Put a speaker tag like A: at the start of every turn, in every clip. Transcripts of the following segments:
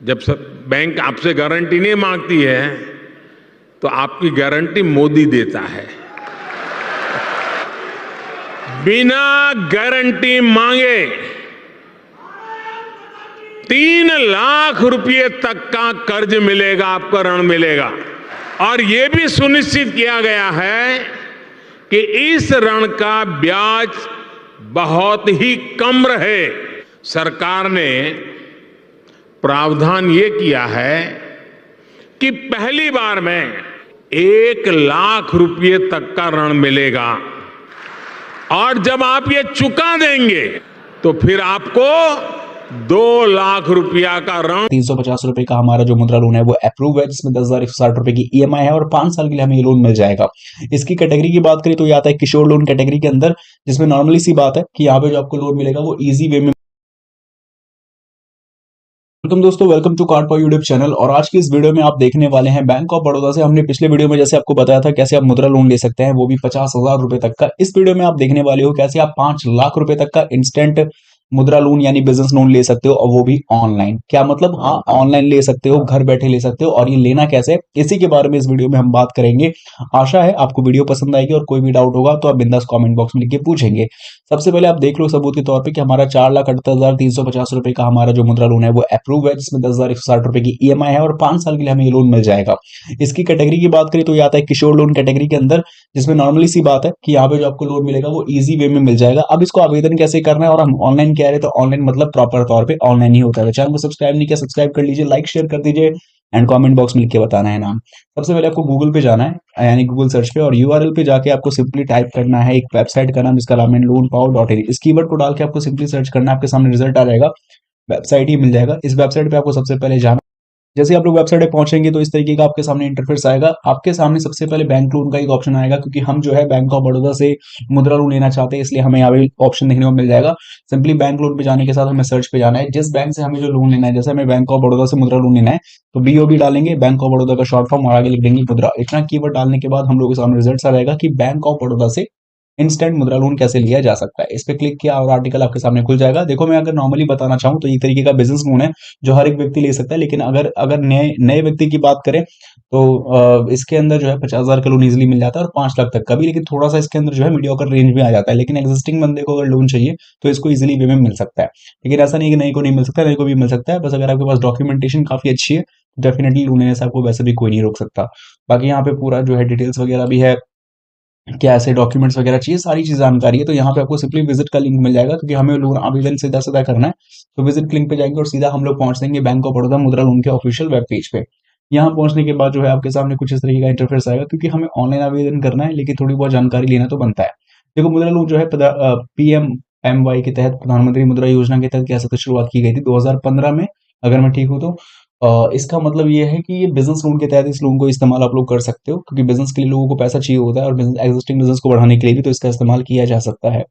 A: जब बैंक आपसे गारंटी नहीं मांगती है तो आपकी गारंटी मोदी देता है। बिना गारंटी मांगे 3 लाख रुपए तक का कर्ज मिलेगा, आपको ऋण मिलेगा। और यह भी सुनिश्चित किया गया है कि इस ऋण का ब्याज बहुत ही कम रहे। सरकार ने प्रावधान ये किया है कि पहली बार में 1 लाख रुपए तक का ऋण मिलेगा और जब आप ये चुका देंगे तो फिर आपको 2 लाख रुपया का ऋण।
B: 350 रुपए का हमारा जो मुद्रा लोन है वो अप्रूव है, जिसमें 10,160 रुपए की ईएमआई है और 5 साल के लिए हमें ये लोन मिल जाएगा। इसकी कैटेगरी की बात करें तो ये आता है किशोर लोन कैटेगरी के अंदर, जिसमें नॉर्मली सी बात है कि यहाँ पे जो आपको लोन मिलेगा वो इजी वे में। वेलकम दोस्तों, welcome to card for YouTube channel. और आज की इस वीडियो में आप देखने वाले हैं बैंक ऑफ बड़ौदा से। हमने पिछले वीडियो में जैसे आपको बताया था कैसे आप मुद्रा लोन ले सकते हैं, वो भी 50,000 रुपए तक का। इस वीडियो में आप देखने वाले हो कैसे आप 5 लाख रुपए तक का इंस्टेंट मुद्रा लोन यानी बिजनेस लोन ले सकते हो, और वो भी ऑनलाइन। क्या मतलब? हाँ, ऑनलाइन ले सकते हो, घर बैठे ले सकते हो। और ये लेना कैसे, इसी के बारे में इस वीडियो में हम बात करेंगे। आशा है आपको वीडियो पसंद आएगी और कोई भी डाउट होगा तो आप बिंदास कमेंट बॉक्स में लिख के पूछेंगे। सबसे पहले आप देख लो सबूत के तौर पे कि हमारा 4,78,350 रुपए का हमारा जो मुद्रा लोन है वो अप्रूव है, जिसमें 10,160 रुपए की ईएमआई है और 5 साल के लिए हमें ये लोन मिल जाएगा। इसकी कैटेगरी की बात करें तो ये आता है किशोर लोन कैटेगरी के अंदर, जिसमें नॉर्मली सी बात है कि यहाँ पे जो आपको लोन मिलेगा वो इजी वे में मिल जाएगा। अब इसको आवेदन कैसे करना है, और हम ऑनलाइन कह रहे हैं तो ऑनलाइन मतलब प्रॉपर तौर पे ऑनलाइन ही होता है। चैनल को सब्सक्राइब नहीं किया, सब्सक्राइब कर लीजिए, लाइक शेयर कर दीजिए एंड कमेंट बॉक्स में लिख के बताना है नाम। सबसे पहले आपको गूगल पे जाना है, यानी गूगल सर्च पे, और यूआरएल पे जाके आपको सिंपली टाइप करना है एक वेबसाइट का नाम, जिसका नाम है loanpower.in। इस कीवर्ड को डाल के आपको सिंपली सर्च करना है, आपके सामने रिजल्ट आ जाएगा, वेबसाइट ही मिल जाएगा। इस वेबसाइट पे आपको सबसे पहले जाना। जैसे आप लोग वेबसाइट पे पहुंचेंगे तो इस तरीके का आपके सामने इंटरफेस आएगा। आपके सामने सबसे पहले बैंक लोन का एक ऑप्शन आएगा, क्योंकि हम जो है बैंक ऑफ बड़ौदा से मुद्रा लोन लेना चाहते हैं, इसलिए हमें यहाँ पे ऑप्शन देखने को मिल जाएगा। सिंपली बैंक लोन पे जाने के साथ हमें सर्च पे जाना है, जिस बैंक से हमें जो लोन लेना है। जैसे हमें बैंक ऑफ बड़ौदा से मुद्रा लोन लेना है तो बीओबी डालेंगे, बैंक ऑफ बड़ौदा का शॉर्ट फॉर्म, और आगे लिख देंगे मुद्रा। इतना कीवर्ड डालने के बाद हम लोग के सामने रिजल्ट आ जाएगा कि बैंक ऑफ बड़ौदा से इंस्टेंट मुद्रा लोन कैसे लिया जा सकता है। इस पे क्लिक किया और आर्टिकल आपके सामने खुल जाएगा। देखो, मैं अगर नॉर्मली बताना चाहूँ तो ये तरीके का बिजनेस लोन है जो हर एक व्यक्ति ले सकता है, लेकिन अगर अगर नए नए व्यक्ति की बात करें तो इसके अंदर जो है 50,000 का लोन इजीली मिल जाता है और 5 लाख तक का भी, लेकिन थोड़ा सा इसके अंदर जो है मीडियोकर रेंज में आ जाता है। लेकिन एग्जिस्टिंग बंदे को अगर लोन चाहिए तो इसको इजीली वे में मिल सकता है। लेकिन ऐसा नहीं कि नए को नहीं मिल सकता, नए को भी मिल सकता है। बस अगर आपके पास डॉक्यूमेंटेशन काफी अच्छी है तो डेफिनेटली लोन लेने से आपको वैसे भी कोई नहीं रोक सकता। बाकी यहाँ पे पूरा जो है डिटेल्स वगैरह भी है, क्या ऐसे डॉक्यूमेंट्स वगैरह चाहिए, सारी चीज जानकारी है। तो यहाँ पे आपको सिंपली विजिट का लिंक मिल जाएगा, क्योंकि हमें लोन आवेदन सीधा सीधा करना है। तो विजिट लिंक पे जाएंगे और सीधा हम लोग पहुंच देंगे बैंक ऑफ बड़ौदा मुद्रा लोन के ऑफिशियल वेब पेज पे। यहाँ पहुंचने के बाद जो है आपके सामने कुछ इस तरीके का इंटरफेस आएगा, क्योंकि हमें ऑनलाइन आवेदन करना है, लेकिन थोड़ी बहुत जानकारी लेना तो बनता है। देखो, मुद्रा लोन जो है PMMY के तहत, प्रधानमंत्री मुद्रा योजना के तहत कैसे शुरुआत की गई थी 2015 में, अगर मैं ठीक हूँ तो। इसका मतलब ये है कि ये बिजनेस लोन के तहत इस लोन को इस्तेमाल आप लोग कर सकते हो, क्योंकि बिजनेस के लिए लोगों को पैसा चाहिए होता है, और एग्जिस्टिंग बिजनेस को बढ़ाने के लिए भी तो इसका इस्तेमाल किया जा सकता है।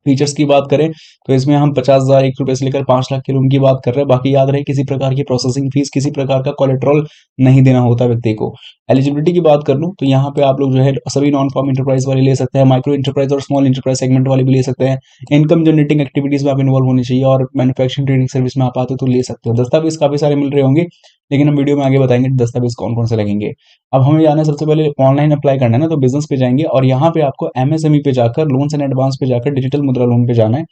B: फीचर्स की बात करें तो इसमें हम 50,000 ₹1 से लेकर 5 लाख के लोन की बात कर रहे हैं। बाकी याद रहे, किसी प्रकार की प्रोसेसिंग फीस, किसी प्रकार का कोलेट्रल नहीं देना होता व्यक्ति को। एलिजिबिलिटी की बात कर लूं तो यहाँ पे आप लोग जो है सभी नॉन फॉर्म इंटरप्राइज वाले ले सकते हैं, माइक्रो इंटरप्राइज और स्मॉल इंटरप्राइज सेगमेंट वाले भी ले सकते हैं। इनकम जनरेटिंग एक्टिविटीज में आप इन्वॉल्व होने चाहिए, और मैन्युफैक्चरिंग ट्रेडिंग सर्विस में आप आते हो तो ले सकते हो। दस्तावेज काफी सारे मिल रहे होंगे, लेकिन हम वीडियो में आगे बताएंगे दस्तावेज कौन कौन से लगेंगे। अब हमें जाना है, सबसे पहले ऑनलाइन अप्लाई करना है ना, तो बिजनेस पे जाएंगे और यहाँ पे आपको MSME पे जाकर, लोन्स एंड एडवांस पे जाकर डिजिटल मुद्रा लोन पे जाना है।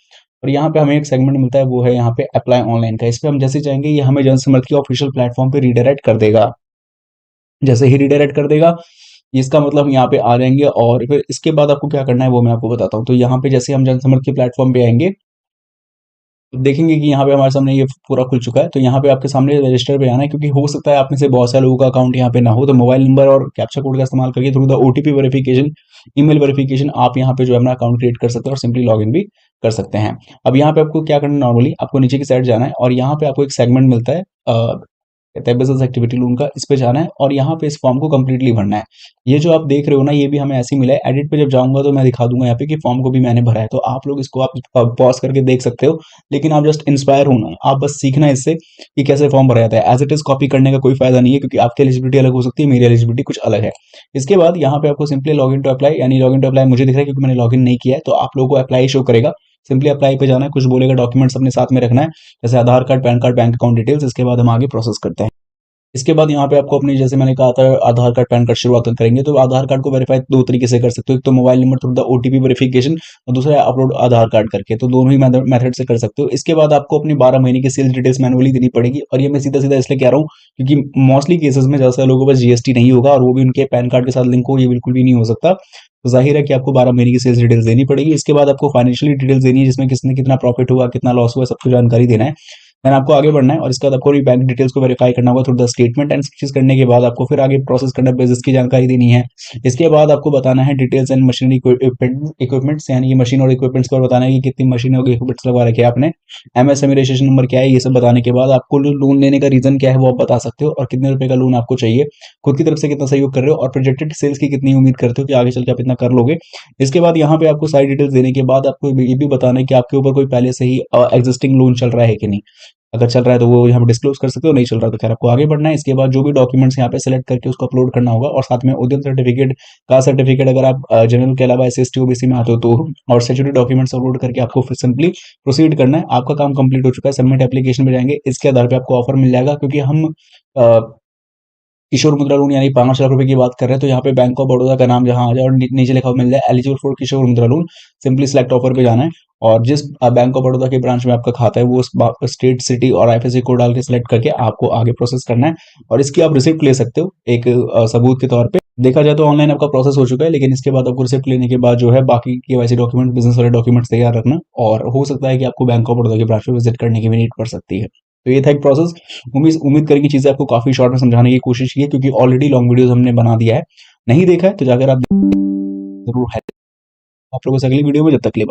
B: और यहाँ पे हमें एक सेगमेंट मिलता है, वो है यहाँ पे अप्लाई ऑनलाइन का। इस पे हम जैसे जाएंगे ये हमें जनसमर्थ की ऑफिशियल प्लेटफॉर्म पे रीडायरेक्ट कर देगा। जैसे ही रीडायरेक्ट कर देगा, इसका मतलब हम यहाँ पे आ जाएंगे, और फिर इसके बाद आपको क्या करना है वो मैं आपको बताता हूँ। तो यहाँ पे जैसे हम जनसमर्थ के प्लेटफॉर्म पे आएंगे तो देखेंगे कि यहाँ पे हमारे सामने ये पूरा खुल चुका है। तो यहाँ पे आपके सामने रजिस्टर पे आना है, क्योंकि हो सकता है आप में से बहुत सारे लोगों का अकाउंट यहाँ पे ना हो। तो मोबाइल नंबर और कैप्चा कोड का इस्तेमाल करके through the OTP verification, email verification, आप यहाँ पे जो है अपना अकाउंट क्रिएट कर सकते हैं और सिंपली लॉगिन भी कर सकते हैं। अब यहाँ पे आपको क्या करना है, नॉर्मली आपको नीचे की साइड जाना है और यहाँ पे आपको एक सेगमेंट मिलता है, कहते हैं बिजनेस एक्टिविटी लोन का। इस पे जाना है और यहाँ पे इस फॉर्म को कंप्लीटली भरना है। ये जो आप देख रहे हो ना, ये भी हमें ऐसे ही मिला है। एडिट पे जब जाऊंगा तो मैं दिखा दूंगा यहाँ पे कि फॉर्म को भी मैंने भरा है। तो आप लोग इसको आप पॉज करके देख सकते हो, लेकिन आप जस्ट इंस्पायर होना, आप बस सीखना इससे कि कैसे फॉर्म भरा जाता है। एज इट इज कॉपी करने का कोई फायदा नहीं है, क्योंकि आपकी एलिजिबिलिटी अलग हो सकती है, मेरी एलिजिबिलिटी कुछ अलग है। इसके बाद यहाँ पे आपको सिंपली लॉगिन टू अप्लाई, यानी लॉगिन टू अप्लाई मुझे दिख रहा है क्योंकि मैंने लॉगिन नहीं किया है, तो आप लोगों को अप्लाई शो करेगा। सिंपली अप्लाई पे जाना है, कुछ बोलेगा डॉक्यूमेंट्स अपने साथ में रखना है, जैसे Aadhaar card, PAN card, bank account details. इसके बाद हम आगे प्रोसेस करते हैं। इसके बाद यहाँ पे आपको अपनी, जैसे मैंने कहा था, आधार कार्ड, पैन कार्ड शुरुआत करेंगे तो आधार कार्ड को वेरीफाई दो तरीके से कर सकते हो। एक तो mobile number through the OTP verification, और दूसरा है अपलोड आधार कार्ड करके। तो दोनों ही मेथड से कर सकते हो। इसके बाद आपको अपनी 12 महीने की सेल्स डिटेल्स मैनुअली देनी पड़ेगी। और ये मैं सीधा सीधा इसलिए कह रहा हूँ क्योंकि मोस्टली केसेस में ज्यादा लोगों के पास जीएसटी नहीं होगा, और वो भी उनके पैन कार्ड के साथ लिंक हो, ये बिल्कुल भी नहीं हो सकता। तो जाहिर है कि आपको 12 महीने की सेल्स डिटेल्स देनी पड़ेगी। इसके बाद आपको फाइनेंशियली डिटेल्स देनी है, जिसमें किसने कितना प्रॉफिट हुआ, कितना लॉस हुआ, सबको जानकारी देना है। देन आपको आगे बढ़ना है, और इसके बाद आपको बैंक डिटेल्स को वेरीफाई करना होगा थ्रू द स्टेटमेंट। एंड चीज करने के बाद आपको फिर आगे प्रोसेस करना है, बिजनेस की जानकारी देनी है। इसके बाद आपको बताना है डिटेल्स एंड मशीनरी इक्विपमेंट्स, यानी कि मशीन और इक्विपमेंट्स को बताना है कि कितनी मशीन और इक्विपमेंट्स लगवा रखे हैं आपने, एमएसएमई रजिस्ट्रेशन नंबर क्या है, ये सब बताने के बाद आपको लोन लेने का रीजन क्या है वो आप बता सकते हो, और कितने रुपए का लोन आपको चाहिए, खुद की तरफ से कितना सहयोग कर रहे हो, और प्रोजेक्टेड सेल्स की कितनी उम्मीद करते हो कि आगे चल के आप इतना कर लोगे। इसके बाद यहाँ पे आपको सारी डिटेल्स देने के बाद आपको ये भी बताना है कि आपके ऊपर कोई पहले से ही एग्जिस्टिंग लोन चल रहा है कि नहीं। अगर चल रहा है तो वो यहाँ पे डिस्क्लोज कर सकते हो, नहीं चल रहा तो खैर आपको आगे बढ़ना है। इसके बाद जो भी डॉक्यूमेंट्स यहाँ पे सेलेक्ट करके उसको अपलोड करना होगा, और साथ में उद्यम सर्टिफिकेट, कास्ट सर्टिफिकेट, अगर आप जनरल के अलावा एससी ओबीसी में आते हो तो, और स्टैट्यूटरी डॉक्यूमेंट्स अपलोड करके आपको फिर सिंपली प्रोसीड करना है। आपका काम कंप्लीट हो चुका है, सबमिट एप्लीकेशन पे जाएंगे। इसके आधार पे आपको ऑफर मिल जाएगा, क्योंकि हम किशोर मुद्रा लोन यानी 5 लाख रुपए की बात कर रहे हैं, तो यहाँ पे बैंक ऑफ बड़ौदा का नाम जहां आ जाए और नीचे लिखा हुआ मिल जाए एलिजिबल फॉर किशोर मुद्रा लोन, सिंपली सिलेक्ट ऑफर पे जाना है। और जिस बैंक ऑफ बड़ौदा के ब्रांच में आपका खाता है वो स्टेट, सिटी और आईएफएससी कोड डाल के सिलेक्ट करके आपको आगे प्रोसेस करना है। और इसकी आप रिसिप्ट ले सकते हो एक सबूत के तौर पे। देखा जाए तो ऑनलाइन आपका प्रोसेस हो चुका है, लेकिन इसके बाद आपको रिसिप्ट लेने के बाद जो है बाकी केवाईसी डॉक्यूमेंट, बिजनेस वाले डॉक्यूमेंट्स तैयार रखना, और हो सकता है कि आपको बैंक ऑफ बड़ौदा के ब्रांच में विजिट करने की भी नीड पड़ सकती है। तो ये था एक प्रोसेस। उम्मीद करें कि चीजें आपको काफी शॉर्ट में समझाने की कोशिश की है, क्योंकि ऑलरेडी लॉन्ग वीडियोस हमने बना दिया है। नहीं देखा है तो जाकर आप जरूर है। आप लोगों से अगली वीडियो में, जब तक के लिए।